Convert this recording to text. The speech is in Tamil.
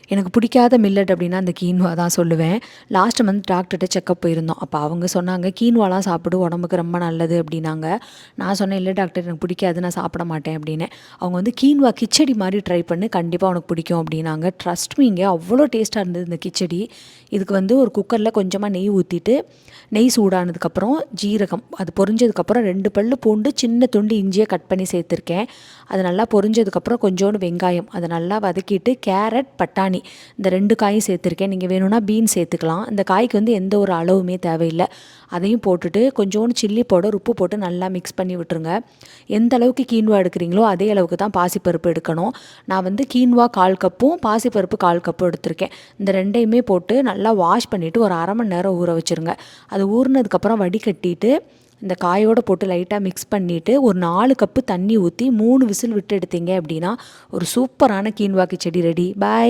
எனக்கு பிடிக்காத மில்லட் அப்படின்னா அந்த கீன்வா தான் சொல்லுவேன். லாஸ்ட் மந்த் டாக்டர்கிட்ட செக்கப் போயிருந்தோம். அப்போ அவங்க சொன்னாங்க, "கீன்வாலாம் சாப்பிடு, உடம்புக்கு ரொம்ப நல்லது" அப்படின்னாங்க. நான் சொன்னேன், "இல்லை டாக்டர், எனக்கு பிடிக்காது, நான் சாப்பிட மாட்டேன்" அப்படின்னு. அவங்க வந்து கீன்வா கிச்சடி மாதிரி ட்ரை பண்ணி கண்டிப்பாக உனக்கு பிடிக்கும் அப்படின்னாங்க. ட்ரஸ்ட் மீங்க, அவ்வளோ டேஸ்ட்டாக இருந்தது இந்த கிச்சடி. இதுக்கு வந்து ஒரு குக்கரில் கொஞ்சமாக நெய் ஊற்றிட்டு, நெய் சூடானதுக்கப்புறம் ஜீரகம் அது பொரிஞ்சதுக்கப்புறம் 2 பல்லு பூண்டு, சின்ன துண்டு இஞ்சியை கட் பண்ணி சேர்த்துருக்கேன். அது நல்லா பொரிஞ்சதுக்கப்புறம் கொஞ்சோண்டு வெங்காயம் அதை நல்லா வதக்கிட்டு, கேரட், பட்டாணி இந்த 2 காயும் சேர்த்துருக்கேன். நீங்கள் வேணும்னா பீன்ஸ் சேர்த்துக்கலாம். இந்த காய்க்கு வந்து எந்த ஒரு அளவுமே தேவையில்லை. அதையும் போட்டுட்டு கொஞ்சோண்டு சில்லி பவுடர், உப்பு போட்டு நல்லா மிக்ஸ் பண்ணி விட்டுருங்க. எந்த அளவுக்கு கீன்வா எடுக்கிறீங்களோ அதே அளவுக்கு தான் பாசிப்பருப்பு எடுக்கணும். நான் வந்து கீன்வா 1/4 கப்பும் பாசிப்பருப்பு 1/4 கப்பும் எடுத்திருக்கேன். இந்த 2யுமே போட்டு நல்லா வாஷ் பண்ணிவிட்டு ஒரு 1/2 மணி நேரம் ஊற வச்சுருங்க. அது ஊறினதுக்கப்புறம் வடிகட்டிட்டு இந்த காயோடு போட்டு லைட்டாக மிக்ஸ் பண்ணிவிட்டு ஒரு 4 கப்பு தண்ணி ஊற்றி 3 விசில் விட்டு எடுத்தீங்க அப்படின்னா ஒரு சூப்பரான கீன்வா கிச்சடி ரெடி. பாய்.